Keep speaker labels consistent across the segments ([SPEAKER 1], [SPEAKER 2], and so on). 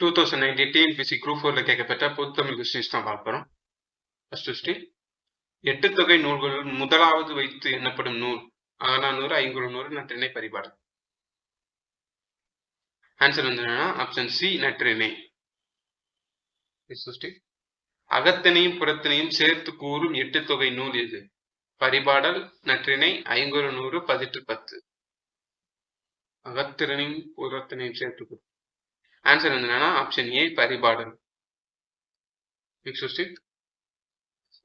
[SPEAKER 1] 2019 TNPSC Group 4 கேட்கப்பட்ட பொதுத்தமிழ் questions தான் பார்க்க போறோம். ஃபர்ஸ்ட் கொஸ்டின், எட்டு தொகை நூல்களுள் முதலாவது வைத்து எண்ணப்படும் நூல் அகநானூறு, ஐங்குறுநூறு, நற்றிணை, பரிபாடல். ஆன்சர் வந்து என்னன்னா ஆப்ஷன் சி, நற்றிணை. அகத்தினையும் புறத்தினையும் சேர்த்து கூறும் எட்டு தொகை நூல் எது? பரிபாடல், நற்றிணை, ஐங்குறுநூறு, பதிற்று பத்து. அகத்தினையும் புறத்தினையும் சேர்த்து கூறும். ஆன்சர் வந்து என்னன்னா ஆப்ஷன் ஏ, பரிபாடல்.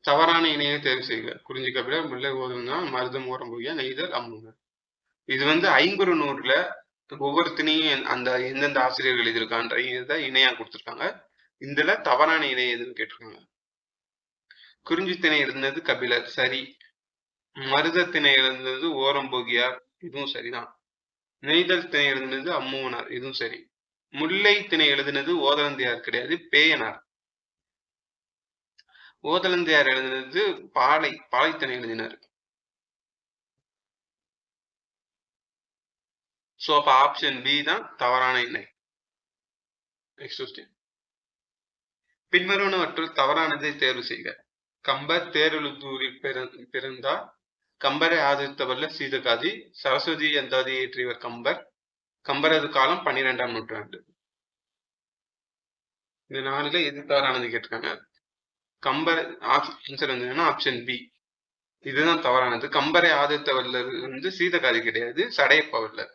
[SPEAKER 1] தவறான இணையை தேர்வு செய்க. குறிஞ்சி கபில, முல்லை ஓதுனா, மருதம் ஓரம்புகிய, நெய்தல் அம்முங்க. இது வந்து ஐங்குறுநூறுல ஒவ்வொருத்தனையும் அந்த எந்தெந்த ஆசிரியர்கள் எழுதியிருக்கான்ற இதை இணையா கொடுத்துருக்காங்க. இதுல தவறான இணை எதுன்னு கேட்டிருக்காங்க. குறிஞ்சி திணை இருந்தது கபிலர், சரி. மருத திணை இருந்தது ஓரம்போகியார், இதுவும் சரிதான். நெய்தல் திணை எழுதினது அம்முவனார், இதுவும் சரி. முல்லை திணை எழுதினது ஓதலந்தியார் கிடையாது, பேயனார். ஓதலந்தியார் எழுதினது பாலைத்திணை எழுதினார். சோ அப்ப ஆப்ஷன் பி தான் தவறான இணை. நெக்ஸ்ட் கொஸ்டின், பின்வருவனவற்றுள் தவறானதை தேர்வு செய்க. கம்பர் தேரெழுந்தூரில் பிறந்தார். கம்பரை ஆதரித்தவல்ல சீதகாதி. சரஸ்வதி அந்தாதி இயற்றியவர் கம்பர். கம்பரது காலம் 12ஆம் நூற்றாண்டு. இந்த நாலுல எது தவறானது கேட்டிருக்காங்க. கம்பர் ஆன்சர் வந்து ஆப்ஷன் பி, இதுதான் தவறானது. கம்பரை ஆதரித்தவல்லர் வந்து சீதகாதி கிடையாது, சடையப்பவல்லர்.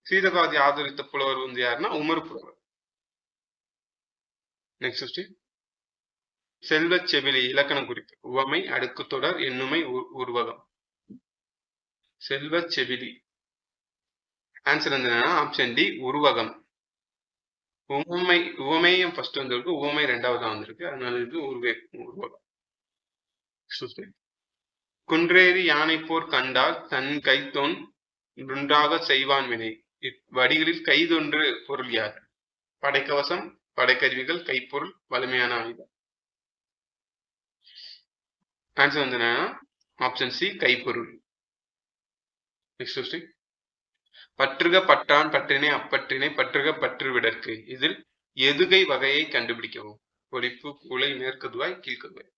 [SPEAKER 1] சீதகாதி ஆதரித்த புலவர் வந்து யாருன்னா உமர் புலவர். நெக்ஸ்ட் கொஸ்டின், செல்வச் செவிலி இலக்கண குறிப்பு. உவமை, அடுக்கு தொடர், எண்ணுமை, உருவகம். செல்வச் செவிலி ஆன்சர் வந்து ஆப்ஷன் டி, உருவகம். உவமையும் ஃபர்ஸ்ட் வந்திருக்கு, உவமை ரெண்டாவதா வந்திருக்கு, அதனால இது உருவகம். குன்றேறி யானை போர் கண்டால் தன் கைத்தொன் நன்றாக செய்வான் வினை. இவ்வடிகளில் கைதொன்று பொருள் யார்? படைக்கவசம், படைக்கருவிகள், கைப்பொருள், வலிமையான ஆயுதம். ஆன்சர் வந்து ஆப்ஷன் சி, கைப்பொருள். நெக்ஸ்ட் கொஸ்டின், பற்றுக பற்றான் பற்றினை அப்பற்றினை பற்றுக பற்று விடற்கு. இதில் எதுகை வகையை கண்டுபிடிக்கவும். பொழிப்பு, கூலை, மேற்கதுவாய், கீழ்கதுவாய்.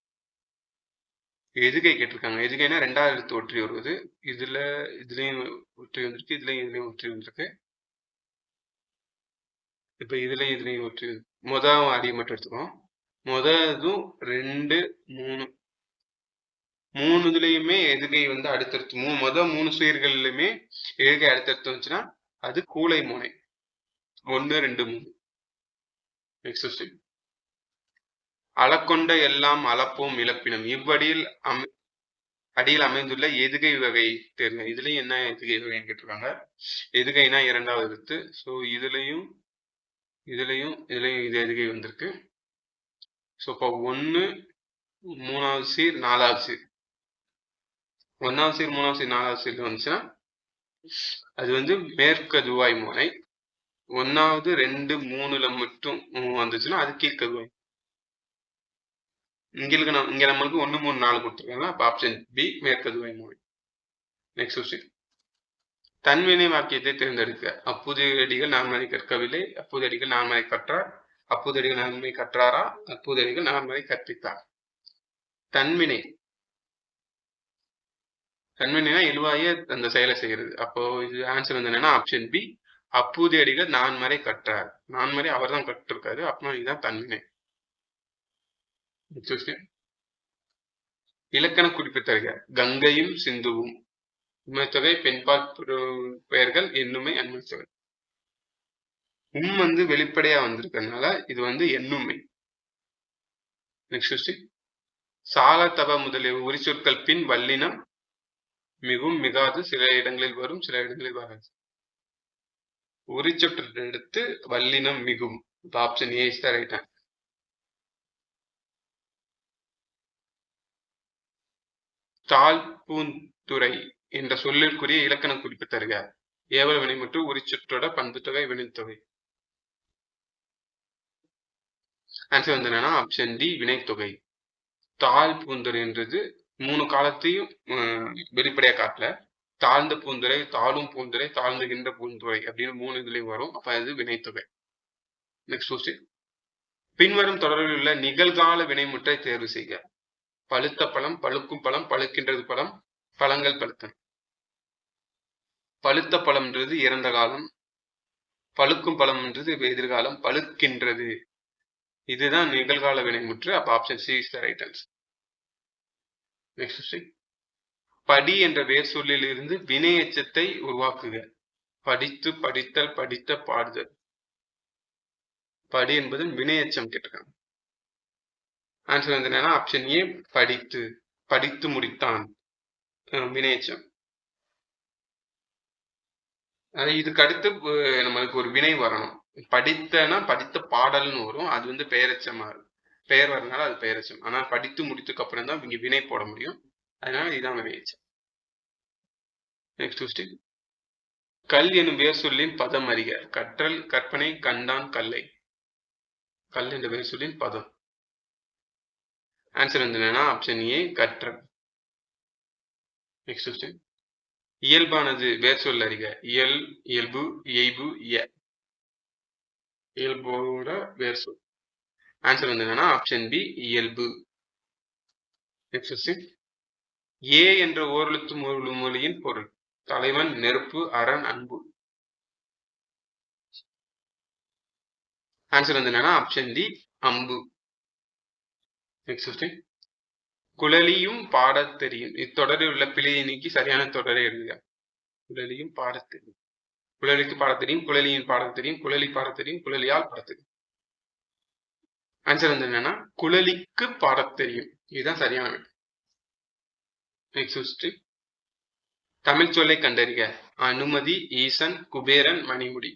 [SPEAKER 1] எதுகை கேட்டிருக்காங்க. எதுகைனா ரெண்டாவது எழுத்து ஒற்றி வருவது. இதுலயும் ஒற்றி வந்திருக்கு, இதுலயும் ஒற்றி வந்திருக்கு. இப்ப இதுலயும் ஒற்றி. முதல் அடியை மட்டும் எடுத்துக்கோம். முதலும் 2, 3 மூணு இதுலயுமே எதுகை வந்து அடுத்தடுத்து முதல் 3 சீர்கள்லயுமே எதுகை அடுத்தடுத்து வந்துச்சுன்னா அது கூலை முனை. 1, 2, 3. நெக்ஸ்ட் கொஸ்டின், அளக்கொண்ட எல்லாம் அளப்போம் இழப்பினம். இவ்வடியில் அடியில் அமைந்துள்ள எதுகை வகை தேர்வு. இதுலயும் என்ன எதுகை வகைன்னு கேட்டிருக்காங்க. எதுகைனா இரண்டாவது எழுத்து. ஸோ இதுலயும் இது எதுகை வந்திருக்கு. ஸோ இப்போ 1, 3வது சீர், 4வது சீர். 1வது சீர், 3வது சீர், 4வது சீர் வந்துச்சுன்னா அது வந்து மேற்கதுவாய் முனை. 1வது 2, 3ல மட்டும் வந்துச்சுன்னா அது கீழ்கதுவாய். இங்க நம்மளுக்கு 1, 3, 4 கொடுத்துருக்காங்க. அப்ப ஆப்ஷன் பி, மேற்கதுவாய் முனை. நெக்ஸ்ட் கொஸ்டின், தன்வினை வாக்கியத்தை தேர்ந்தெடுக்க. அப்பூதியடிகள் நான்மறை கற்கவில்லை. அப்பூதியடிகள் நான்மறை கற்றார். அப்பூதியடிகள் நான்மறை கற்றாரா. அப்பூதியடிகள் நான்மறை கற்பித்தார். தன்வினைனா இழுவாய அந்த செயலை செய்கிறது. அப்போ இது ஆன்சர் வந்து என்னன்னா ஆப்ஷன் பி, அப்பூதியடிகள் நான்மறை கற்றார். நான்மறை அவர் தான் கற்றிருக்காரு. அப்போ இதுதான் தன்வினை. இலக்கண குறிப்பு தருக. கங்கையும் சிந்துவும். உண்மைத்தொகை, பெண்பால் பெயர்கள், எண்ணுமை, அண்மைத்தொகை. வந்து வெளிப்படையா வந்திருக்கிறதுனால இது வந்து எண்ணுமை. நெக்ஸ்ட் கொஸ்டின், சால தவ முதலிய உரி சொற்கள் பின் வல்லினம் மிகவும் மிகாது. சில இடங்களில் வரும், சில இடங்களில் வராது. உரி சொற்கள் எடுத்து வல்லினம் மிகும். Option A is the right answer. தாழ் பூந்துறை என்ற சொல்லிற்குரிய இலக்கண குறிப்பு தருக. ஏவல் வினை மற்றும் உரி சொற்றோட பண்பு தொகை, வினைத்தொகை. ஆன்சர் வந்து என்னன்னா ஆப்ஷன் டி, வினைத்தொகை. தாழ் பூந்துறைன்றது 3 காலத்தையும் வெளிப்படையா காட்டல. தாழ்ந்த பூந்துறை, தாழும் பூந்துறை, தாழ்ந்துகின்ற பூந்துறை அப்படின்னு 3 இதுலயும் வரும். அப்ப அது வினைத்தொகை. நெக்ஸ்ட் கொஸ்டின், பின்வரும் தொடரில் உள்ள நிகழ்கால வினைமுற்றை தேர்வு செய்க. பழுத்த பழம், பழுக்கும் பழம், பழுக்கின்றது பழம், பழங்கள் பழுத்தன. பழுத்த பழம்ன்றது இறந்த காலம், பழுக்கும் பழம்ன்றது எதிர்காலம், பழுக்கின்றது இதுதான் நிகழ்கால வினைமுற்று. அப்ப option C is the right answer. Next, படி என்ற வேர் சொல்லில் இருந்து வினை எச்சத்தை உருவாக்குக. படித்து, படித்தல், படித்த, பாடுதல். படி என்பது வினை எச்சம் கேட்டிருக்காங்க. ஆன்சர் வந்து என்னன்னா ஆப்ஷன் ஏ படித்து, படித்து முடித்தான் வினை எச்சம். இதுக்கு அடுத்து நம்மளுக்கு ஒரு வினை வரணும். படித்தனா படித்த பாடல்னு வரும், அது வந்து பெயரெச்சமா இருக்கும். பெயர் வரனால அது பெயரெச்சம். ஆனா படித்து முடித்துக்கு அப்புறம் தான் இங்க வினை போட முடியும். அதனால இதுதான் வினை எச்சம். Next question. கல் எனும் வேர் சொல்லின் பதம் அறிக. கற்றல், கற்பனை, கண்டான், கல்லை. கல் என்ற வேர் சொல்லின் பதம். ஆன்சர் வந்து என்னன்னா ஆப்ஷன் ஏ கற்றல். Next question. இயல்பானது வேர் சொல் அறிக. இயல், இயல்பு, இயைபு, இய. இயல்போட வேர் சொல். ஆன்சர் வந்து என்னன்னா ஆப்ஷன் பி இயல்பு. Next question. ஏ என்ற ஓரெழுத்து மொழியின் பொருள். தலைவன், நெருப்பு, அரண், அன்பு. ஆன்சர் வந்து என்னன்னா ஆப்ஷன் டி அம்பு. Next question. குழலியும் பாடத் தெரியும். இத்தொடரில் உள்ள பிழையை நீக்கி சரியான தொடரை எழுதுக. குழலியும் பாடத் தெரியும். குழலிக்கு பாடத் தெரியும், குழலியின் பாடத் தெரியும், குழலி பாடத் தெரியும், குழலியால் பாடத் தெரியும். ஆன்சர் வந்து என்னன்னா குழலிக்கு பாடத் தெரியும். இதுதான் சரியான விடை. நெக்ஸ்ட், தமிழ் சொல்லை கண்டறிக. அனுமதி, ஈசன், குபேரன், மணிமுடி.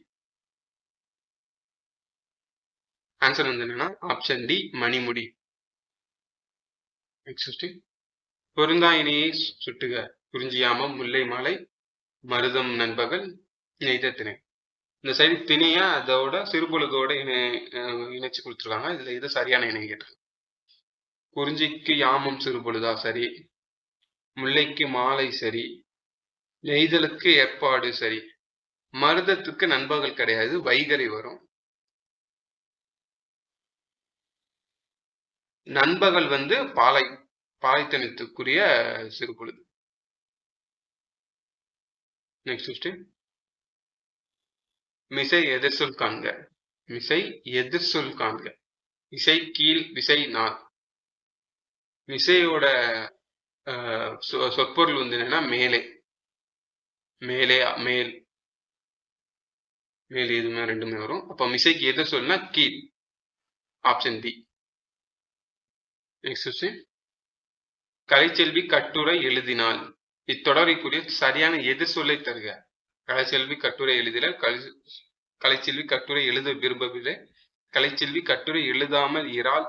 [SPEAKER 1] ஆன்சர் வந்து என்னன்னா ஆப்ஷன் டி மணிமுடி. நெக்ஸ்ட், பொருந்தாயினையை சுட்டுக. குறிஞ்சியாமம், முல்லை மாலை, மருதம் நண்பகல், நெய்த திணை. இந்த சைடு திணையா அதோட சிறுபொழுதோட இணைச்சு கொடுத்துருக்காங்க. இதுல இது சரியான இணை கேட்டு. குறிஞ்சிக்கு யாமம் சிறுபொழுதா சரி, முல்லைக்கு மாலை சரி, நெய்தலுக்கு ஏற்பாடு சரி, மருதத்துக்கு நண்பகல் கிடையாது, வைகறை வரும். நண்பகல் வந்து பாலைத்தனத்துக்குரிய சிறுபொழுது. நெக்ஸ்ட், மிசை எதிர்சொல் காண்க. மிசை எதிர்சொல் காண்க. இசை, கீழ், விசை, நாள். மிசையோட சொற்பொருள் வந்து என்னன்னா மேலே, மேலே, மேல், மேல் எதுவுமே ரெண்டுமே வரும். அப்ப மிசைக்கு எதிர் சொல்னா கீழ். Option D. நெக்ஸ்ட், கலைச்செல்வி கட்டுரை எழுதினாள். இத்தொடரைக்குரிய சரியான எதிர் சொல்லை தருக. கலைச்செல்வி கட்டுரை எழுதின, கலைச்செல்வி கட்டுரை எழுத விரும்பவில்லை, கலைச்செல்வி கட்டுரை எழுதாமல் இரால்,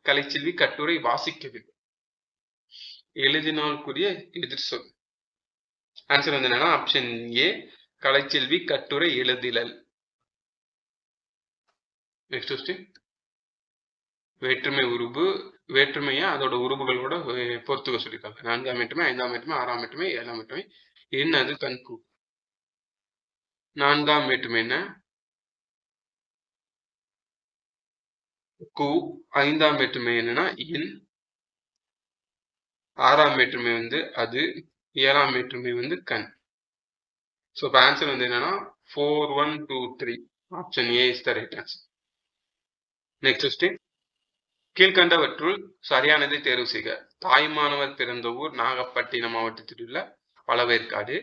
[SPEAKER 1] கலைச்செல்வி கட்டுரை வாசிக்கவில்லை. எழுதினால்குரிய எதிர் சொல். ஆன்சர் வந்து என்னன்னா ஆப்ஷன் ஏ கலைச்செல்வி கட்டுரை எழுதிலல். Next question. வேற்றுமை உருபு. வேற்றுமையை அதோட உருபுகளோட பொறுத்துக்க சொல்லியிருக்காங்க. 4ஆம் வேற்றுமை, 5ஆம் வேற்றுமை, 6ஆம் வேற்றுமை, 7ஆம் வேற்றுமை. என்னது கண்கு. 4ஆம் வேற்றுமை என்ன கு. 5ஆம் வேற்றுமை என்னன்னா இன். 6ஆம் வேற்றுமை வந்து அது. 7ஆம் வேற்றுமை வந்து கண். ஸோ இப்போ ஆன்சர் வந்து என்னன்னா 4, 1, 2, 3. Option A is the right answer. Next question. கீழ்கண்டவற்றுள் சரியானதை தேர்வு செய்க. தாய்மானவர் பிறந்த ஊர் நாகப்பட்டினம் மாவட்டத்தில் உள்ள பழவேற்காடு.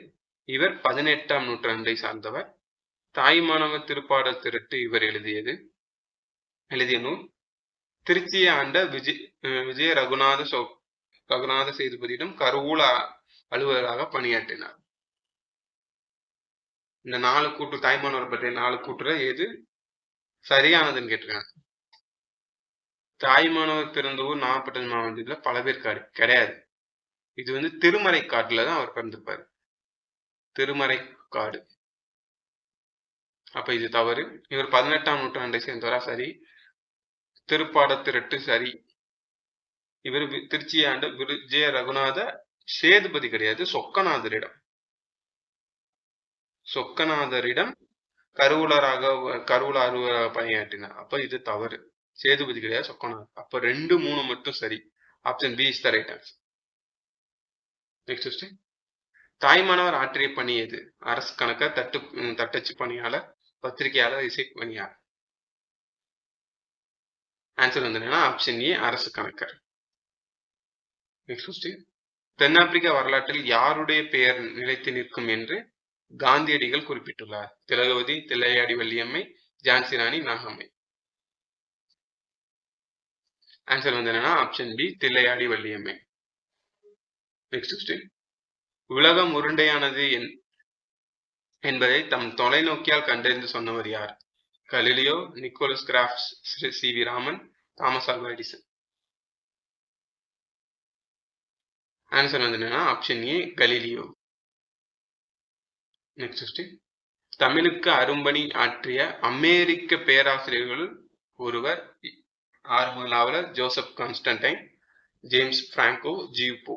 [SPEAKER 1] இவர் 18ஆம் நூற்றாண்டை சார்ந்தவர். தாய்மானவர் திருப்பாடல் திரட்டு இவர் எழுதிய நூல். திருச்சியை ஆண்ட விஜய ரகுநாத சேதுபதியிடம் கருவூல அலுவலராக பணியாற்றினார். இந்த 4 கூற்று, தாய்மானவர் பற்றிய 4 கூற்றுல எது சரியானதுன்னு கேட்டிருக்காங்க. தாய்மானவர் பிறந்த ஊர் நாகப்பட்டினம் மாவட்டத்தில் பழவேற்காடு கிடையாது. இது வந்து திருமறைக்காட்டுல தான் அவர் பிறந்திருப்பாரு. திருமறைக்காடு. அப்ப இது தவறு. இவர் 18ஆம் நூற்றாண்டை சேர்ந்தவரா சரி. திருப்பாடத்திரட்டு சரி. இவர் திருச்சியை ஆண்ட விஜய ரகுநாத சேதுபதி கிடையாது, சொக்கநாதரிடம் கருவூல அலுவலராக பணியாற்றினார். அப்ப இது தவறு. சேதுபதி கிடையாது, சொக்கநாதர். அப்ப 2, 3 மட்டும் சரி. Option B is the right answer. Next question. தாய்மானவர் ஆற்றிய பணி எது? அரசு கணக்கர், தட்டச்சு பணியாளர், பத்திரிகையாளர், இசை பணியாளர். ஆன்சர் வந்து என்னன்னா ஆப்ஷன் ஏ அரசு கணக்கர். Next question. தென்னாப்பிரிக்க வரலாற்றில் யாருடைய பெயர் நிலைத்து நிற்கும் என்று காந்தியடிகள் குறிப்பிட்டுள்ளார்? திலகவதி, தில்லையாடி வள்ளியம்மை, ஜான்சி ராணி, நாகம்மை. ஆன்சர் வந்து என்னன்னா option B Thillaiyadi Valliammai. Next question. உலகம் உருண்டையானது என்பதை தம் தொலைநோக்கியால் கண்டறிந்து சொன்னவர் யார்? Galileo, Nicholas Crafts, C V Raman, Thomas Alva Edison. Answer வந்து என்னன்னா option A Galileo. Next question. தமிழுக்கு அரும்பணி ஆற்றிய அமெரிக்க பேராசிரியர்கள் ஒருவர். ஆரம்ப நாவலர் ஜோசப் கான்ஸ்டன்டைன், ஜேம்ஸ் பிராங்கோ, ஜியூபோ.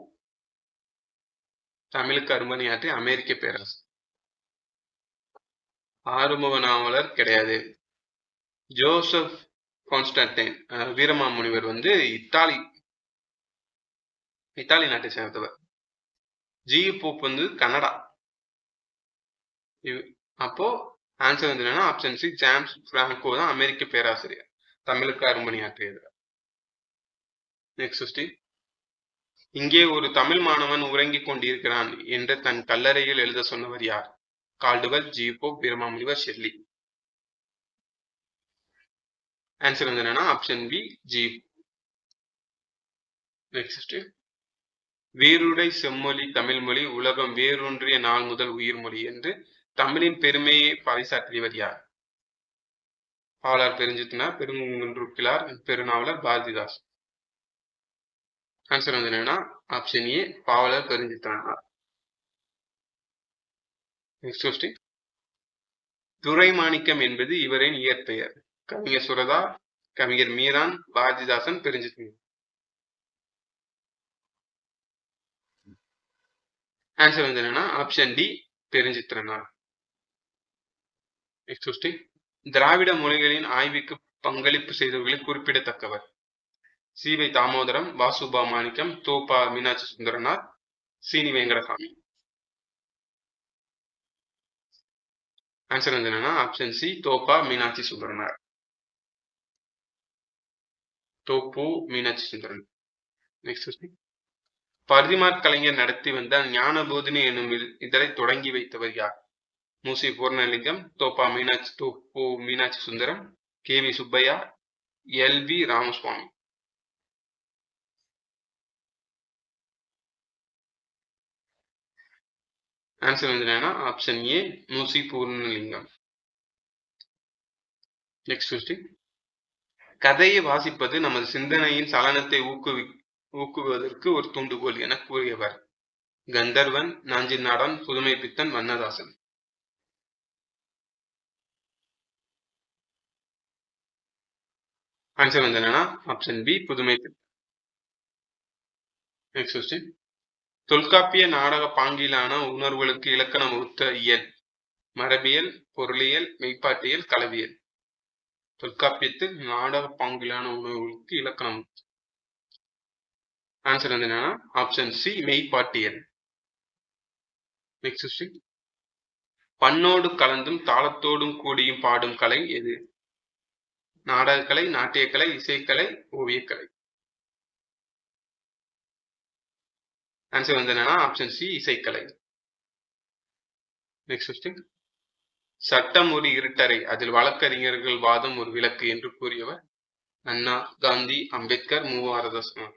[SPEAKER 1] தமிழுக்கு அரும்பணி ஆற்றிய அமெரிக்க பேராசிரியர். ஆறுமுக நாவலர் கிடையாது. ஜோசப் கான்ஸ்டன்டைன் வீரமாமுனிவர் வந்து இத்தாலி நாட்டை சேர்ந்தவர். ஜி போப் வந்து கனடா. அப்போ ஆன்சர் வந்து என்னன்னா ஆப்ஷன் சி ஜேம்ஸ் பிராங்கோ தான் அமெரிக்க பேராசிரியர், தமிழுக்கு அரும்பணி ஆற்றியது. Next question. இங்கே ஒரு தமிழ் மாணவன் உறங்கிக் கொண்டிருக்கிறான் என்று தன் கல்லறையில் எழுத சொன்னவர் யார்? Caldwell, G Pope, Veeramamunivar, Shelley. Answer வந்து என்னன்னா ஆப்ஷன் பி ஜி. நெக்ஸ்ட். வேருடை செம்மொழி தமிழ்மொழி உலகம் வேரூன்றிய நாள் முதல் உயிர்மொழி என்று தமிழின் பெருமையை பறைசாற்றியவர் யார்? பாவலர் பெருஞ்சித்தினார், பெருங்குன்றூர்கிழார், பெருநாவலர் பாரதிதாஸ். ஆன்சர் வந்து என்னன்னா ஆப்ஷன் ஏ பாவலர் பெருஞ்சித்தினார். Next question. துரைமாணிக்கம் என்பது இவரின் இயற்பெயர்? கவிஞர் சுரதா, கவிஞர் மீரான், பாரதிதாசன், பெருஞ்சித்தினார். ஆன்சர் வந்து என்னன்னா ஆப்ஷன் டி பெருஞ்சித்திரனார். Next question. திராவிட மொழிகளின் ஆய்வுக்கு பங்களிப்பு செய்தவர்களில் குறிப்பிடத்தக்கவர்? சி.வை. தாமோதரம், வாசுபா மாணிக்கம், தோப்பா மீனாட்சி சுந்தரனார், சீனி வெங்கடசாமி. ஆன்சர் வந்து என்னன்னா ஆப்ஷன் சி தோப்பா மீனாட்சி சுந்தரனார். தோப்பு மீனாட்சி சுந்தரன். Next question. பரிதிமாற் கலைஞர் நடத்தி வந்த ஞான போதினி எனும் இதழை தொடங்கி வைத்தவர் யார்? Moosi Purnalingam, Thoppu Meenakshi Sundaram, K V Subbaiah, L V Ramaswamy. Answer வந்து என்னன்னா option A Moosi Purnalingam. Next question. கதையை வாசிப்பது நமது சிந்தனையின் சலனத்தை ஊக்குவதற்கு ஒரு தூண்டுகோல் என கூறியவர்? கந்தர்வன், நாஞ்சில் நாடன், புதுமை பித்தன், வண்ணதாசன். ஆன்சர் வந்து என்னன்னா ஆப்ஷன் பி புதுமை பித்தன். Next question. தொல்காப்பிய நாடக பாங்கிலான உணர்வுகளுக்கு இலக்கணம் வகுத்த இயல்? மரபியல், பொருளியல், மெய்ப்பாட்டியல், களவியல். தொல்காப்பியத்தில் நாடக பாங்கிலான உணர்வுகளுக்கு இலக்கணம். ஆன்சர் வந்து என்னன்னா ஆப்ஷன் சி மெய்ப்பாட்டியல். Next question. பண்ணோடு கலந்தும் தாளத்தோடும் கூடியும் பாடும் கலை எது? நாடகக்கலை, நாட்டியக்கலை, இசைக்கலை, ஓவியக்கலை. ஆன்சர் வந்து என்னன்னா ஆப்ஷன் சி இசைக்கலை. Next question. சட்டம் ஒரு இருட்டறை, அதில் வழக்கறிஞர்கள் வாதம் ஒரு விளக்கு என்று கூறியவர்? அண்ணா, காந்தி, அம்பேத்கர், மூவாரதாசன்.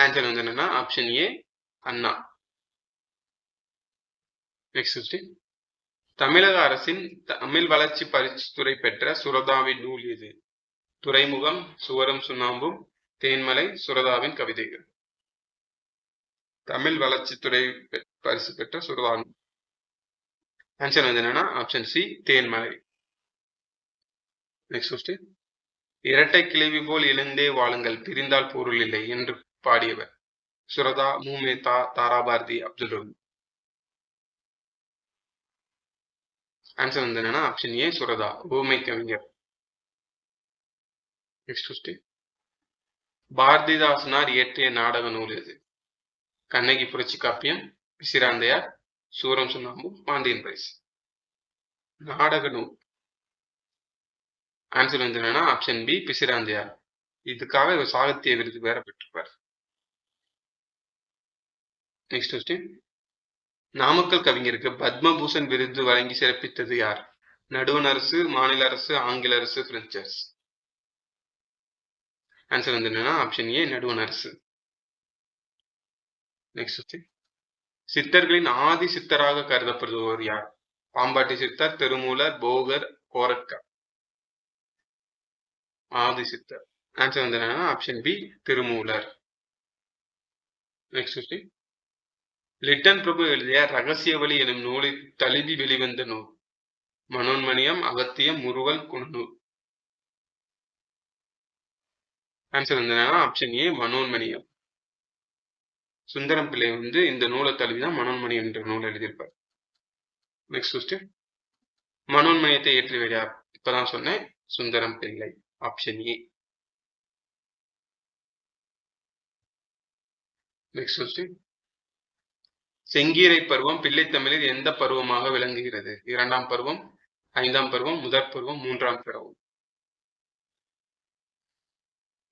[SPEAKER 1] ஆன்சர் வந்து என்னன்னா ஆப்ஷன் ஏ அண்ணா. Next question. தமிழக அரசின் தமிழ் வளர்ச்சி பரிசுத்துறை பெற்ற சுரதாவின் நூல் எது? துறைமுகம், சுவரும் சுண்ணாம்பும், தேன்மலை, சுரதாவின் கவிதைகள். தமிழ் வளர்ச்சித்துறை பரிசு பெற்ற சுரதா. ஆன்சர் வந்து என்னன்னா ஆப்ஷன் சி தேன்மலை. Next question. இரட்டை கிளவி போல் எழுந்தே வாழுங்கள், பிரிந்தால் பொருள் இல்லை என்று பாடியவர்? சுரதா, மூமேதா, தாராபாரதி, அப்துல் ரஹீம். ஆன்சர் வந்து என்னன்னா ஆப்ஷன் ஏ சுரதா, ஊமை கவிஞர். Next question. பாரதிதாசனார் இயற்றிய நாடக நூல் எது? கண்ணகி புரட்சி காப்பியம், பிசிராந்தையார், சூரம் சுண்ணாம்பு, பாண்டியன் பரிசு. நாடக நூல் ஆன்சர் வந்து என்னன்னா ஆப்ஷன் பி பிசிராந்தையார். இதுக்காக இவர் சாகித்ய விருது வேற பெற்றிருப்பார். Next question. நாமக்கல் கவிஞருக்கு பத்மபூஷன் விருது வழங்கி சிறப்பித்தது யார்? நடுவண் அரசு, மாநில அரசு, ஆங்கில அரசு, பிரெஞ்சு அரசு. ஆன்சர் வந்து என்னன்னா ஆப்ஷன் ஏ நடுவண் அரசு. Next question. சித்தர்களின் ஆதி சித்தராக கருதப்படுபவர் யார்? பாம்பாட்டி சித்தர், திருமூலர், போகர், கோரக்கர். ஆதி சித்தர். ஆன்சர் வந்து என்னன்னா option B Thirumoolar. Next question. Lytton பிரபு எழுதிய ரகசிய வழி எனும் நூலை தழுவி வெளிவந்த நூல்? மனோன்மணியம், அகத்தியம், முறுவல், குணநூல். ஆன்சர் வந்து என்னன்னா ஆப்ஷன் ஏ மனோன்மணியம். சுந்தரம் பிள்ளை வந்து இந்த நூலை தழுவிதான் மனோன்மணியம் என்ற நூல் எழுதியிருப்பார். Next question. மனோன்மணியத்தை இயற்றியவர் யார்? இப்பதான் சொன்னேன், Sundaram Pillai. Option A. Next question. செங்கீரை பருவம் பிள்ளைத்தமிழில் எந்த பருவமாக விளங்குகிறது? இரண்டாம் பருவம், ஐந்தாம் பருவம், முதற் பருவம், மூன்றாம் பருவம்.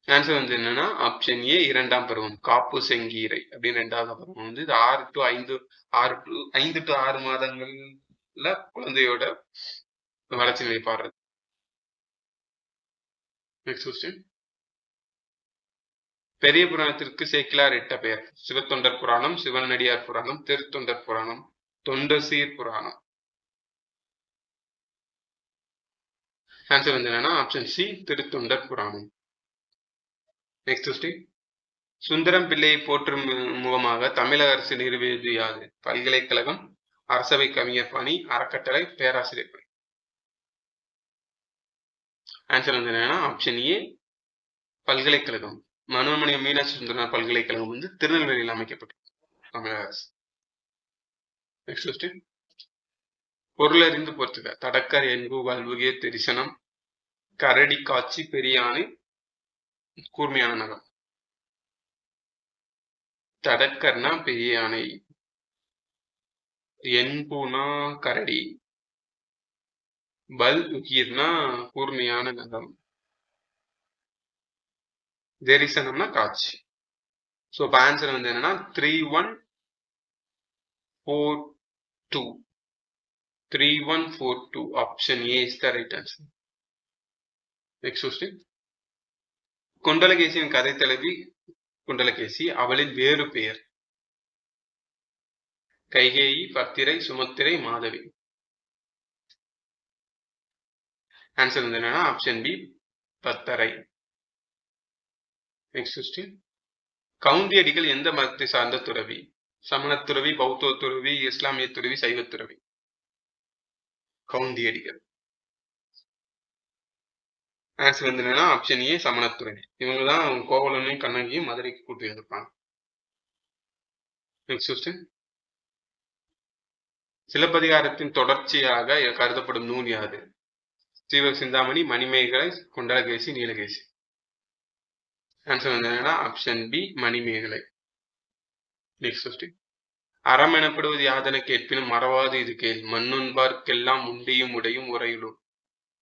[SPEAKER 1] ஆன்சர் வந்து என்னன்னா ஆப்ஷன் ஏ இரண்டாம் பருவம். காப்பு செங்கீரை அப்படின்னு ரெண்டாவது பருவம் வந்து இது 5 to 6 மாதங்கள்ல குழந்தையோட வளர்ச்சி நிலை பாடுறது. Next question. பெரிய புராணத்திற்கு சேக்கிலார் இட்ட பெயர்? சிவத்தொண்டர் புராணம், சிவனடியார் புராணம், திருத்தொண்டர் புராணம், தொண்டசீர் புராணம். ஆன்சர் வந்து என்னன்னா ஆப்ஷன் சி திருத்தொண்டர் புராணம். Next question. சுந்தரம் பிள்ளையை போற்றும் முகமாக தமிழக அரசு நிறுவியது யாது? பல்கலைக்கழகம், அரசவை கவிஞர் பணி, அறக்கட்டளை, பேராசிரியர் பணி. ஆன்சர் வந்து என்னன்னா ஆப்ஷன் ஏ பல்கலைக்கழகம். மனோன்மணியம் மீனாட்சி சுந்தரனார் பல்கலைக்கழகம் வந்து திருநெல்வேலியில் அமைக்கப்பட்டது தமிழக அரசு. Next question. பொருளறிந்து பொறுத்துக. தடக்கர் என்பு வல்வுகே தெரிசனம், கரடி காட்சி, பெரியானை, கூர்மையான நகம். தடக்கர்னா பெரிய யானை, என்புனா கரடி, பல் உகிர்னா கூர்மையான நகம், தரிசனம்னா காட்சி. ஸோ இப்போ ஆன்சர் வந்து என்னன்னா 3142. 3142. Option A is the right answer. Next question. குண்டலகேசியின் கதை தலைவி குண்டலகேசி, அவளின் வேறு பெயர்? கைகேயி, பத்திரை, சுமத்திரை, மாதவி. ஆன்சர் வந்து என்னன்னா option B Pathirai. Next question. Kavunthiyadigal எந்த மதத்தை சார்ந்த துறவி? சமணத் துறவி, பௌத்த துறவி, இஸ்லாமிய துறவி, சைவ துறவி? கவுந்தியடிகள். ஆன்சர் வந்து என்னன்னா ஆப்ஷன் ஏ சமணத் துறவி. இவங்க தான் கோவலனையும் கண்ணகியும் மதுரைக்கு கூட்டி வந்திருப்பாங்க. Next question. சிலப்பதிகாரத்தின் தொடர்ச்சியாக கருதப்படும் நூல் யாது? சீவக சிந்தாமணி, மணிமேகலை, குண்டலகேசி, நீலகேசி. ஆன்சர் வந்து என்னன்னா option B Manimekalai. Next question. அறம் எனப்படுவது யாதென கேட்பினும் மறவாது இது கேள், மண்ணுண்பார்க்கெல்லாம் உண்டியும் உடையும் உரையுளும்.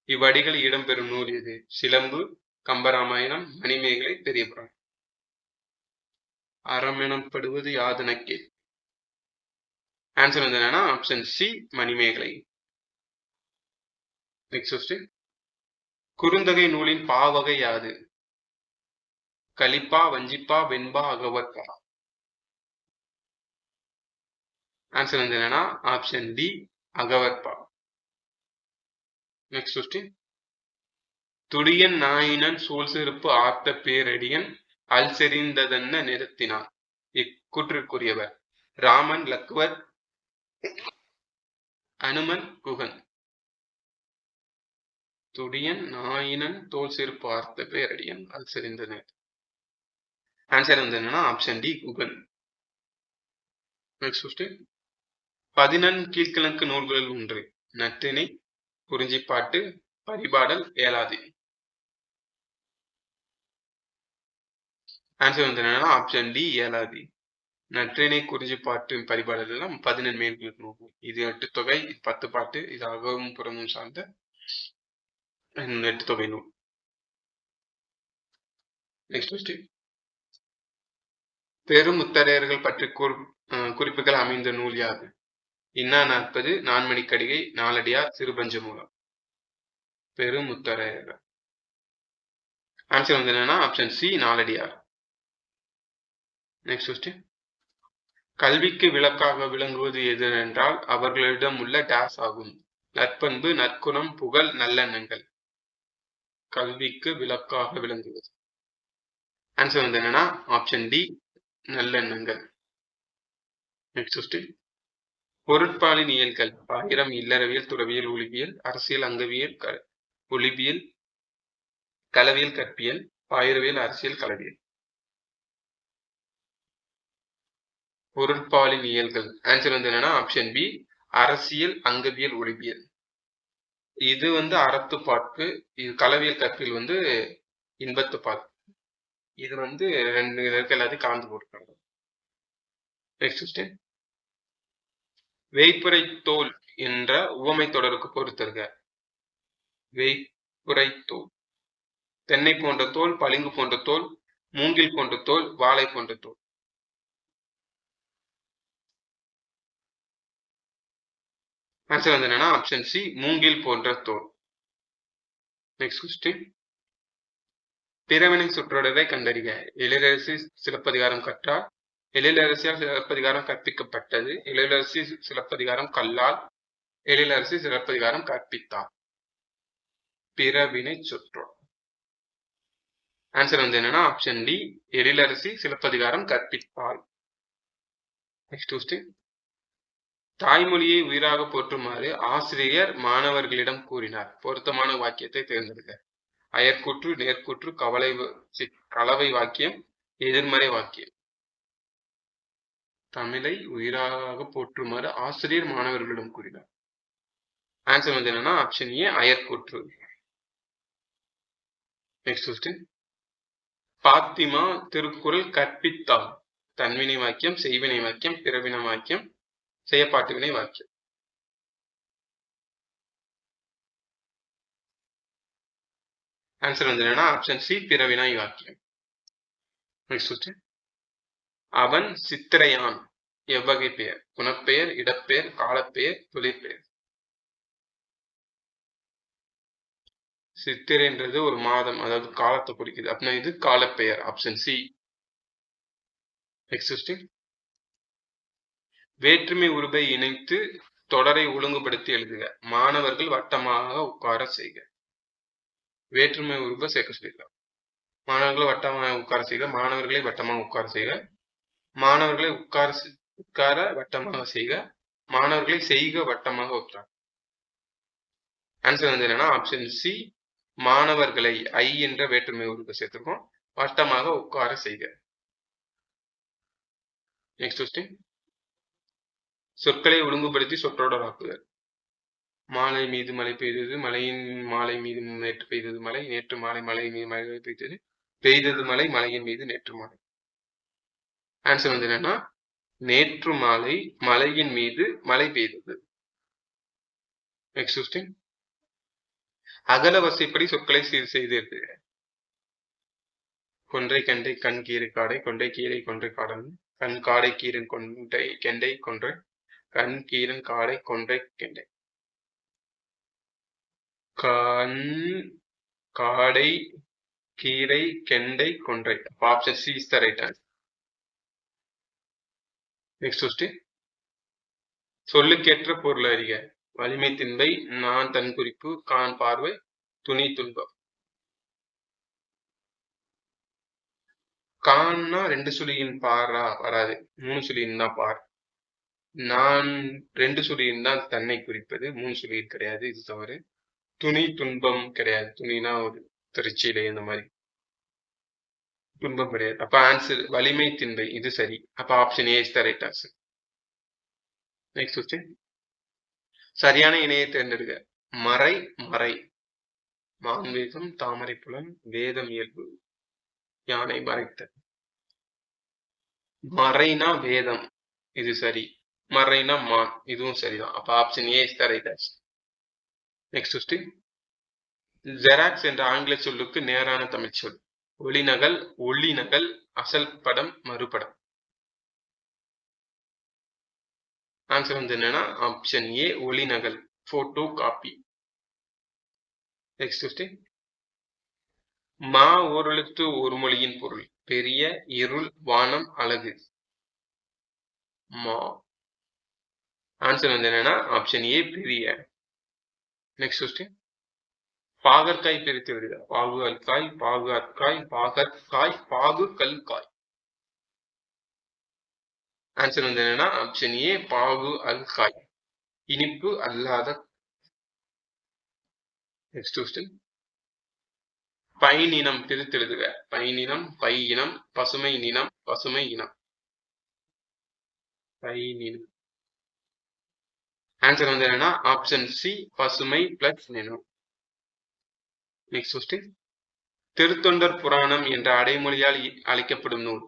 [SPEAKER 1] இவ்வடிகள் இடம்பெறும் நூல் எது? சிலம்பு, கம்பராமாயணம், மணிமேகலை, பெரிய புராணம். அறம் எனப்படுவது யாதென கேள். ஆன்சர் வந்து என்னன்னா option C Manimekalai. Next question. Kurunthogai நூலின் பாவகை யாது? கலிப்பா, வஞ்சிப்பா, வெண்பா, அகவற்பா. ஆன்சர் வந்து என்னன்னா ஆப்ஷன் டி அகவற்பா. Next question. துடியன் நாயினன் சூழ் சிறப்பு ஆர்த்த பேரடியன் அல் செறிந்ததென்ன நிறுத்தினார்? இக்கூற்றுக்குரியவர்? ராமன், லக்குவர், அனுமன், குகன். துடியன் நாயினன் தோல் செருப்பு ஆர்த்த பேரடியன் அல் செறிந்தது. ஆன்சர் வந்து என்னன்னா option D Guhan. Next question. 14 கீழ்கணக்கு நூல்களில் ஒன்று. நற்றிணை, குறிஞ்சிப்பாட்டு, பரிபாடல், ஏலாதி. ஆன்சர் வந்து என்னன்னா ஆப்ஷன் டி ஏலாதி. நற்றிணை குறிஞ்சி பாட்டு பரிபாடலாம் 17 மேற்கோள் நூல். இது 8 தொகை, 10 பாட்டு. இது அகமும் புறமும் சார்ந்த 8 தொகை நூல். Next question. பெருமுத்தரையர்கள் பற்றி குறிப்புகள் அமைந்த நூல் யாது? இன்னா 40, நான்மணிக்கடிகை, நாலடியார், சிறுபஞ்ச மூலம். பெருமுத்தரையர்கள். ஆன்சர் வந்து என்னன்னா option C Naladiyar. Next question. கல்விக்கு விளக்காக விளங்குவது எது என்றால் அவர்களிடம் உள்ள டேஸ் ஆகும். நற்பண்பு, நற்குணம், புகழ், நல்லெண்ணங்கள். கல்விக்கு விளக்காக விளங்குவது. ஆன்சர் வந்து என்னன்னா ஆப்ஷன் டி நல்லெண்ணங்கள். Next question. பொருட்பாலின் இயல்கள் 1000 இல்லறவியல், துறவியல், ஒளிவியல், அரசியல், அங்கவியல், ஒளிவியல், களவியல், கற்பியல், பாயிரவியல், அரசியல், களவியல். பொருட்பாலின் இயல்கள். ஆன்சர் வந்து என்னன்னா ஆப்ஷன் பி அரசியல், அங்கவியல், ஒளிவியல். இது வந்து அறத்துப்பாட்டு. இது களவியல், கற்பியல் வந்து இன்பத்துப்பாட்டு. இது வந்து 2 எல்லாத்தையும் கலந்து போட்டுருக்காங்க. Next question. வேய்ப்புரை தோல் என்ற உவமை தொடருக்கு பொறுத்தருக. வேய்ப்புரை தோல். தென்னை போன்ற தோல், பளிங்கு போன்ற தோல், மூங்கில் போன்ற தோல், வாழை போன்ற தோல். ஆன்சர் வந்து என்னன்னா ஆப்ஷன் சி மூங்கில் போன்ற தோல். Next question. பிறவினை சொற்றொடரை கண்டறிக. எழிலரசி சிலப்பதிகாரம் கற்றார். எழிலரசியால் சிலப்பதிகாரம் கற்பிக்கப்பட்டது. எழிலரசி சிலப்பதிகாரம் கல்லால். எழிலரசி சிலப்பதிகாரம் கற்பித்தார். பிறவினை சொற்றொடர். ஆன்சர் வந்து என்னன்னா ஆப்ஷன் டி எழிலரசி சிலப்பதிகாரம் கற்பித்தாள். Next question. தாய்மொழியை உயிராக போற்றுமாறு ஆசிரியர் மாணவர்களிடம் கூறினார். பொருத்தமான வாக்கியத்தை தேர்ந்தெடுக்க. அயற்கூற்று, நேர்கூற்று, கலவை வாக்கியம், எதிர்மறை வாக்கியம். தமிழை உயிராக போற்றுமாறு ஆசிரியர் மாணவர்களிடம் கூறினார். ஆன்சர் வந்து என்னன்னா ஆப்ஷன் ஏ அயற்கூற்று. Next question. பாத்திமா திருக்குறள் கற்பித்தாள். தன்வினை வாக்கியம், செய்வினை வாக்கியம், பிறவினை வாக்கியம், செய்யப்பாட்டு வினை வாக்கியம். ஆன்சர் வந்து என்னன்னா ஆப்ஷன் சி பிறவினை வாக்கியம். Next question. அவன் சித்திரையான் எவ்வகை பெயர்? குணப்பெயர், இடப்பெயர், காலப்பெயர், தொழிற்பெயர். சித்திரைன்றது ஒரு மாதம், அதாவது காலத்தை குறிக்குது. அப்படின்னா இது காலப்பெயர். Option C. Next question. வேற்றுமை உருபை இணைத்து தொடரை ஒழுங்குபடுத்தி எழுதுக. மாணவர்கள் வட்டமாக உட்கார செய்க. வேற்றுமை உருபை சேர்க்க சொல்லியிருக்காங்க. மாணவர்களை வட்டமாக உட்கார செய்க. மாணவர்களை வட்டமாக உட்கார செய்க. மாணவர்களை உட்கார வட்டமாக செய்க. மாணவர்களை செய்க வட்டமாக உட்கார. ஆன்சர் வந்து என்னன்னா ஆப்ஷன் சி மாணவர்களை ஐ என்ற வேற்றுமை உருபை சேர்த்திருக்கோம். வட்டமாக உட்கார செய்க. Next question. சொற்களை ஒழுங்குபடுத்தி சொற்றொடராக்குதல். மாலை மீது மழை பெய்தது, மலையின் மாலை மீது நேற்று பெய்தது மழை, நேற்று மாலை மலை மீது மழை பெய்தது, பெய்தது மழை மலையின் மீது நேற்று மாலை. ஆன்சர் வந்து என்னன்னா நேற்று மாலை மலையின் மீது மழை பெய்தது. Next question. அகல வரிசைப்படி சொற்களை சீர் செய்து எழுதுக. கொன்றை கெண்டை கண் கீரை காடை, கொன்றை கீரை கொன்றை காடன், கண் காடை கீரன் கொன்றை கெண்டை கொன்றை, கண் கீரன் காடை கொன்றை கெண்டை. கண் காடை கீரை கெண்டை கொன்றை. Option C is the right answer. Next question. சொல்லுக்கேற்ற பொருள் அறிக. வலிமை திண்பை, நான் தன் குறிப்பு, கான் பார்வை, துணி துன்பம். கான்னா 2 சுழியின் பாரா வராது, 3 சுழியின் தான் பார். நான் 2 சுழியின் தான் தன்னை குறிப்பது, 3 சுழியின் கிடையாது, இது தவறு. துணி துன்பம் கிடையாது, துணினா ஒரு திருச்சியில இந்த மாதிரி துன்பம் கிடையாது. அப்ப ஆன்சர் வலிமை திண்பை, இது சரி. அப்ப option A is the right answer. Next question. சரியான இணையை தேர்ந்தெடுக்க. மறை மறை, மான்வேகம், தாமரை புலன், வேதம் இயல்பு, யானை மறைத்த. மறைனா வேதம், இது சரி. மறைனா மான், இதுவும் சரிதான். அப்ப option A is the right answer. Next question. Xerox என்ற ஆங்கில சொல்லுக்கு நேரான தமிழ் சொல். ஒளிநகல், ஒளிநகல், அசல் படம், மறுபடம். ஆன்சர் வந்து என்னன்னா ஆப்ஷன் ஏ ஒளிநகல், போட்டோ காப்பி. Next question. மா ஓரெழுத்து ஒரு மொழியின் பொருள். பெரிய, இருள், வானம், அழகு. மா. ஆன்சர் வந்து என்னன்னா ஆப்ஷன் ஏ பெரிய. Next question. பாகற்காய் பிரித்து விடுக. பாகு அல்காய், பாகு அற்காய், பாகற்காய், பாகு கல்காய். ஆன்சர் வந்து என்னன்னா ஆப்ஷன் ஏ பாகு அல்காய், இனிப்பு அல்லாத. Next question. பைனினம் பிரித்து எழுதுக. பைனினம், பை இனம், பசுமை நினம், பசுமை இனம். பைனினம். ஆன்சர் வந்து என்னன்னா ஆப்ஷன் சி பசுமை பிளஸ் நினம். Next question. திருத்தொண்டர் புராணம் என்ற அடைமொழியால் அழைக்கப்படும் நூல்.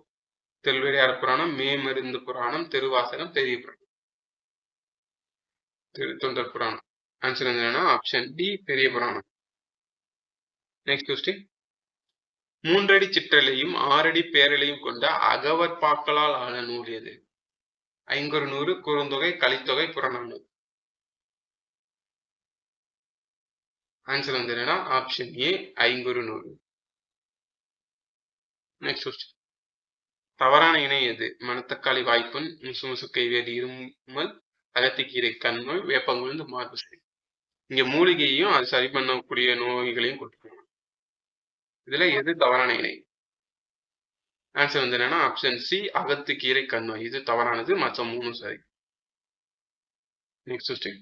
[SPEAKER 1] திருவிளையாடற் புராணம், மேமருந்து புராணம், திருவாசகம், பெரிய புராணம். திருத்தொண்டர் புராணம். ஆன்சர் வந்து என்னன்னா ஆப்ஷன் டி பெரிய புராணம். Next question. 3 அடி சிற்றலையும் 6 அடி பேரலையும் கொண்ட அகவற்பாக்களால் ஆன நூல் எது? ஐங்குறுநூறு, குறுந்தொகை, கலித்தொகை, புறநானூறு. ஆன்சர் வந்து என்னன்னா ஆப்ஷன் ஏ ஐங்குறுநூறு. Next question. தவறான இணை எது? மணத்தக்காளி வாய்ப்புண், முசுமுசுக்கை வேதி இருமல், அகத்திக்கீரை கண்நோய், வேப்பங்குழுந்து மார்பு சரி. இங்க மூலிகையையும் அது சரி பண்ணக்கூடிய நோய்களையும் கொடுத்துருக்காங்க. இதுல எது தவறான இணை? ஆன்சர் வந்து என்னன்னா ஆப்ஷன் சி அகத்துக்கீரை கண்நோய். இது தவறானது, மற்ற 3 சரி. Next question.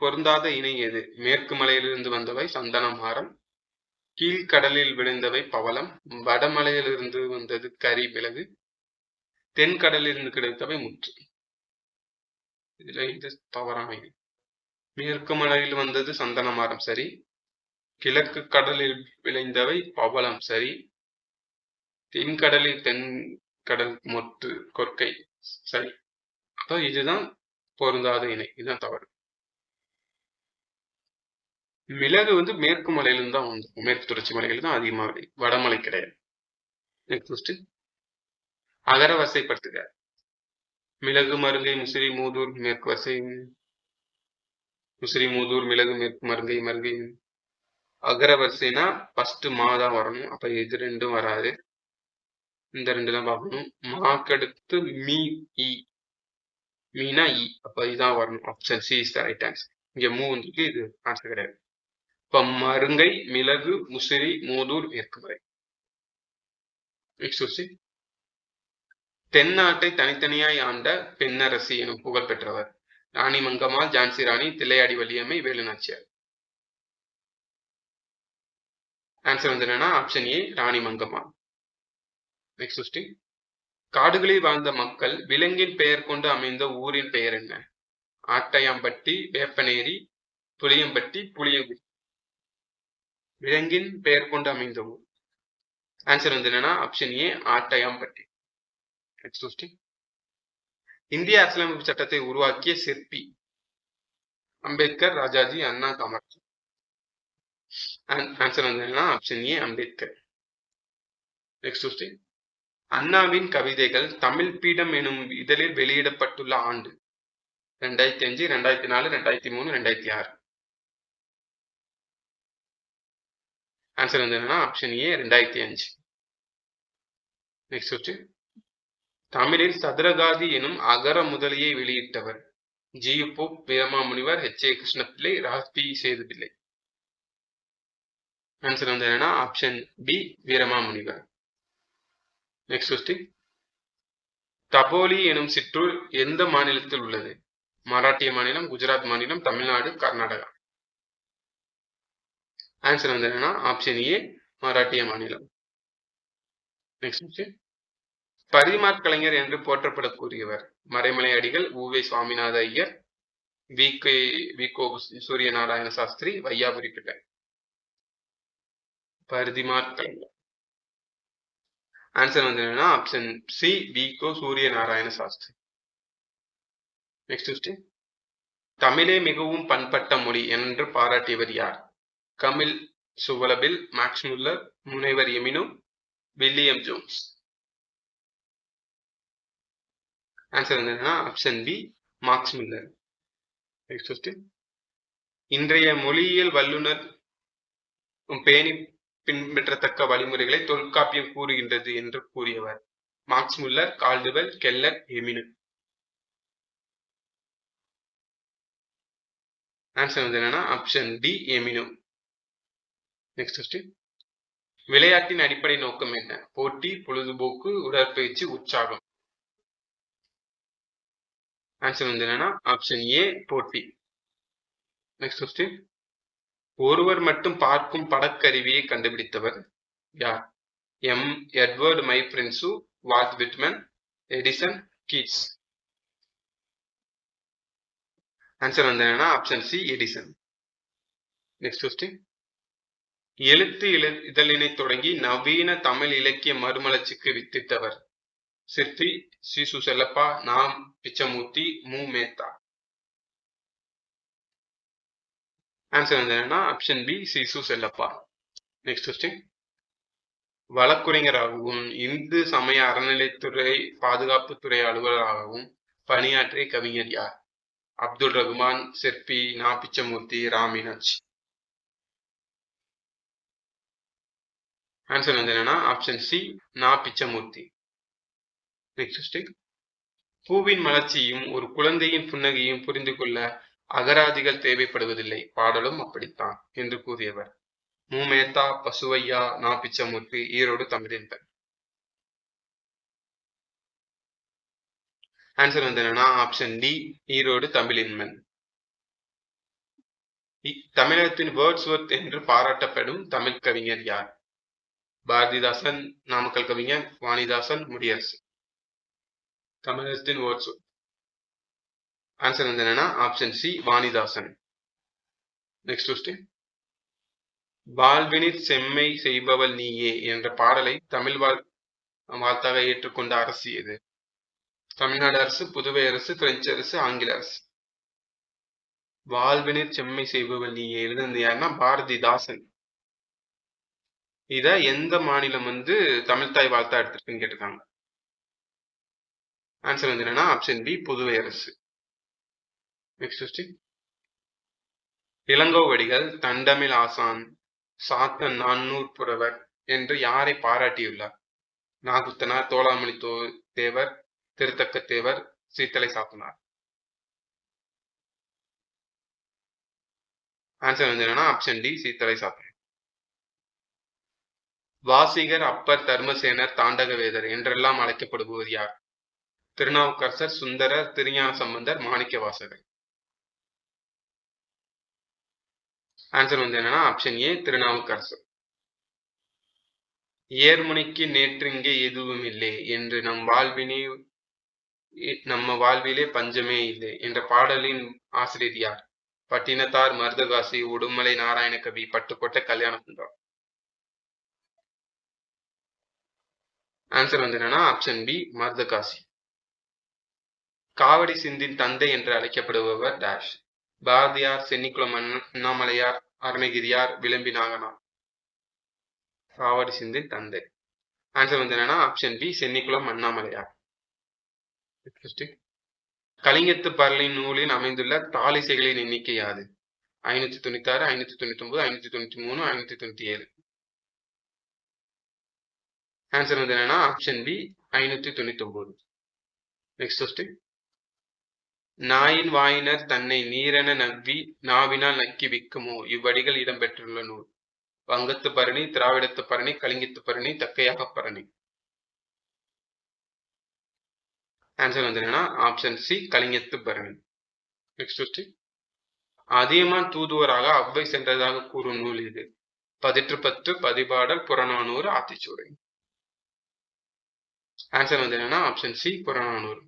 [SPEAKER 1] பொருந்தாத இணை எது? மேற்கு மலையிலிருந்து வந்தவை சந்தனம் மரம், கீழ்கடலில் விளைந்தவை பவளம், வடமலையிலிருந்து வந்தது கரி மிளகு, தென்கடலிலிருந்து கிடைத்தவை முத்து. இதுல இது தவறான இணை. மேற்கு மலையில் வந்தது சந்தன மரம் சரி, கிழக்கு கடலில் விளைந்தவை பவளம் சரி, தென்கடலில் தென்கடல் முத்து கொற்கை சரி. அப்ப இதுதான் பொருந்தாத இணை, இதுதான் தவறு. மிளகு வந்து மேற்கு மலையிலிருந்து தான் வந்து, மேற்கு தொடர்ச்சி மலைகள் தான் அதிகமாக விளையும், வடமலை கிடையாது. நெக்ஸ்ட் அகர வரிசைப்படுத்துக. மிளகு, மருங்கை, முசிறி, மூதூர், மேற்கு வரிசை. முசிறி, மூதூர், மிளகு, மேற்கு, மருங்கை, மருங்கை. அகர வரிசைனா ஃபர்ஸ்ட் மா தான் வரணும். அப்ப இது ரெண்டும் வராது. இந்த 2 தான் பார்க்கணும். மாக்கடுத்து மீ, இ. மீனா இ. அப்ப இதான் வரணும். Option C is the right answer. இங்க மூ வந்துருக்கு, இது ஆன்சர் கிடையாது. இப்ப மருங்கை, மிளகு, முசிறி, மூதூர், மேற்கு மலை. Next question. தென்னாட்டை தனித்தனியாய் ஆண்ட பெண்ணரசி எனும் புகழ் பெற்றவர். ராணி மங்கம்மாள், ஜான்சி ராணி, தில்லையாடி வள்ளியம்மை, வேலுநாச்சியார். ஆன்சர் வந்து என்னன்னா ஆப்ஷன் ஏ ராணி மங்கம்மாள். Next question. காடுகளில் வாழ்ந்த மக்கள் விலங்கின் பெயர் கொண்டு அமைந்த ஊரின் பெயர் என்ன? ஆட்டையாம்பட்டி, வேப்பனேரி, புளியம்பட்டி, புளியங்குடி. விலங்கின் பெயர் கொண்டு அமைந்த ஊர். ஆன்சர் வந்து என்னன்னா ஆப்ஷன் ஏ ஆட்டையாம்பட்டி. Next question. இந்திய அரசியலமைப்பு சட்டத்தை உருவாக்கிய சிற்பி. அம்பேத்கர், ராஜாஜி, அண்ணா, காமராஜர். ஆன்சர் வந்து என்னன்னா ஆப்ஷன் ஏ அம்பேத்கர். Next question. அண்ணாவின் கவிதைகள் தமிழ் பீடம் எனும் இதழில் வெளியிடப்பட்டுள்ள ஆண்டு. 2005, 2004, 2003, 2006. ஆன்சர் வந்து என்னன்னா ஆப்ஷன் ஏ 2005. Next question. தமிழில் சதுரகாதி எனும் அகர முதலியை வெளியிட்டவர். G Pope, Veeramamunivar, H.A. Krishnapillai, ராபி சேதுபிள்ளை. ஆன்சர் வந்து என்னன்னா option B Veeramamunivar. Next question. Dapoli எனும் சிற்றூர் எந்த மாநிலத்தில் உள்ளது? மராட்டிய மாநிலம், குஜராத் மாநிலம், தமிழ்நாடு, கர்நாடகா. ஆன்சர் வந்து என்னன்னா ஆப்ஷன் ஏ மராட்டிய மாநிலம். Next question. பரிமாற் கலைஞர் என்று போற்றப்படக்கூடியவர். மறைமலை அடிகள், உ.வே. சுவாமிநாத ஐயர், வி.கோ. சூரியநாராயண சாஸ்திரி, வையாபுரி பிள்ளை. பரிதிமாற் கலைஞர். ஆன்சர் வந்து என்னன்னா option C வி.கோ. Surya Narayana Shastri. Next question. தமிழே மிகவும் பண்பட்ட மொழி என்று பாராட்டியவர் யார்? கமில் சுவலபில், மேக்ஸ் முல்லர், முனைவர் எமினோ, வில்லியம் ஜோன்ஸ். ஆன்சர் வந்து என்னன்னா option B Max Muller. Next question. இன்றைய மொழியியல் வல்லுநர் பேணி பின்பற்றத்தக்க வழிமுறைகளை தொல்காப்பியம் கூறுகின்றது என்று கூறியவர்? Max Muller, Caldwell, Keller, Emeneau. Answer வந்து என்னன்னா option D Emeneau. Next question. விளையாட்டின் அடிப்படை நோக்கம் என்ன? போட்டி, பொழுதுபோக்கு, உடற்பயிற்சி, உற்சாகம். ஆன்சர் வந்து என்னன்னா ஆப்ஷன் ஏ போட்டி. Next question. ஒருவர் மட்டும் பார்க்கும் படக்கருவியை கண்டுபிடித்தவர் யார்? Edward Muybridge, Walt Whitman, Edison, Keats. Answer வந்து என்னன்னா option C Edison. Next question. எழுத்து இதழினை தொடங்கி நவீன தமிழ் இலக்கிய மறுமலர்ச்சிக்கு வித்திட்டவர்? சிற்பி, சீசு செல்லப்பா, நாம் பிச்சமூர்த்தி, மு மேத்தா. ஆன்சர் வந்து என்னன்னா ஆப்ஷன் பி சீசு செல்லப்பா. Next question. வழக்குரைஞராகவும் இந்து சமய அறநிலைத்துறை பாதுகாப்புத்துறை அலுவலராகவும் பணியாற்றிய கவிஞர் யார்? அப்துல் ரகுமான், சிற்பி, நா பிச்சமூர்த்தி, ராமினாஜ். ஆன்சர் வந்து என்னன்னா ஆப்ஷன் சி நா பிச்சமூர்த்தி. Next question. பூவின் மலர்ச்சியும் ஒரு குழந்தையின் புன்னகையும் புரிந்து கொள்ள அகராதிகள் தேவைப்படுவதில்லை, பாடலும் அப்படித்தான் என்று கூறியவர்? மு மேத்தா, பசுவையா, நா பிச்சமூர்த்தி, ஈரோடு தமிழின்பன். ஆன்சர் வந்து என்னன்னா ஆப்ஷன் டி ஈரோடு தமிழின்மன். தமிழகத்தின் வேர்ட்ஸ்வொர்த் என்று பாராட்டப்படும் தமிழ் கவிஞர் யார்? பாரதிதாசன், நாமக்கல் கவிஞர் வாணிதாசன், முடியரசு. தமிழகத்தின் வேர்ட்ஸ்வொர்த். ஆன்சர் வந்து என்னன்னா option C Vanidasan. Next question. வாழ்வினிற் செம்மை செய்பவள் நீயே என்ற பாடலை தமிழ் வாழ்த்தாக ஏற்றுக்கொண்ட அரசு எது? தமிழ்நாடு அரசு, புதுவை அரசு, பிரெஞ்சு அரசு, ஆங்கில அரசு. வாழ்வினிற் செம்மை செய்பவள் நீயே எழுதுனது யாருன்னா பாரதிதாசன். இத எந்த மாநிலம் வந்து தமிழ்தாய் வாழ்த்தா எடுத்திருக்குன்னு கேட்டிருக்காங்க. ஆன்சர் வந்து என்னன்னா ஆப்ஷன் பி புதுவை அரசு. Next question. இளங்கோவடிகள் தண்டமிழ் ஆசான், சாத்தன் நான்னூர் புரவர் என்று யாரை பாராட்டியுள்ளார்? நாகுத்தனார், தோளாமொழி தேவர், திருத்தக்க தேவர், சீத்தலை சாத்தனார். ஆன்சர் வந்து என்னன்னா ஆப்ஷன் டி சீத்தலை சாத்தனார். வாசிகர், அப்பர், தர்மசேனர், தாண்டகவேதர் என்றெல்லாம் அழைக்கப்படுபவர் யார்? திருநாவுக்கரசர், சுந்தரர், திருஞான சம்பந்தர், மாணிக்க வாசகர். ஆன்சர் வந்து என்னன்னா ஆப்ஷன் ஏ திருநாவுக்கரசர். ஏர்முனைக்கு நேற்றிங்கே எதுவும் இல்லை என்று நம்ம வாழ்விலே பஞ்சமே இல்லை என்ற பாடலின் ஆசிரியர் யார்? பட்டினத்தார், மருதகாசி, உடுமலை நாராயண கவி, பட்டுக்கோட்டை கல்யாண சுந்தரம். ஆன்சர் வந்து என்னன்னா ஆப்ஷன் பி மருதகாசி. காவடி சிந்தின் தந்தை என்று அழைக்கப்படுபவர் டேஷ்? பாரதியார், சென்னிக்குளம் அண்ணாமலையார், அருணகிரியார், விளம்பி நாகனார். காவடி சிந்தின் தந்தை. ஆன்சர் வந்து என்னன்னா ஆப்ஷன் பி சென்னிக்குளம் அண்ணாமலையார். கலிங்கத்து பரலை நூலில் அமைந்துள்ள தாளிசைகளின் எண்ணிக்கை யாது? 596, 599, 593, 597. ஆன்சர் வந்து என்னன்னா ஆப்ஷன் பி 599. Next question. நாயின் வாயினர் தன்னை நீரென நவ்வி நாவினால் நக்கி விக்குமோ இவ்வடிகள் இடம்பெற்றுள்ள நூல்? வங்கத்து பரணி, திராவிடத்து பரணி, கலிங்கத்து பரணி, தக்கையாக பரணி. ஆன்சர் வந்து என்னன்னா ஆப்ஷன் சி கலிங்கத்து பரணி. Next question. அதியமான் தூதுவராக அவ்வை சென்றதாக கூறும் நூல் இது? பதிற்றுப்பத்து, பதிபாடல், புறநானூறு, ஆத்திச்சூடி. ஆன்சர் வந்து என்னன்னா option C Purananuru.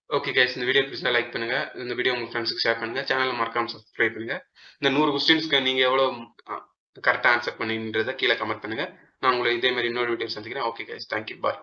[SPEAKER 1] Okay guys, இந்த வீடியோ பிடிச்சா லைக் பண்ணுங்க, இந்த வீடியோ உங்க ஃப்ரெண்ட்ஸுக்கு ஷேர் பண்ணுங்க, சேனலை மறக்காம சப்ஸ்கிரைப் பண்ணுங்க. இந்த 100 கொஸ்டின்ஸ்க்கு நீங்க எவ்வளவு கரெக்டா ஆன்சர் பண்ணீங்கன்றத கீழே கமெண்ட் பண்ணுங்க. நான் உங்களை இதே மாதிரி இன்னொரு வீடியோ சந்திக்கிறேன். ஓகே கைஸ், தேங்க்யூ, பாய்.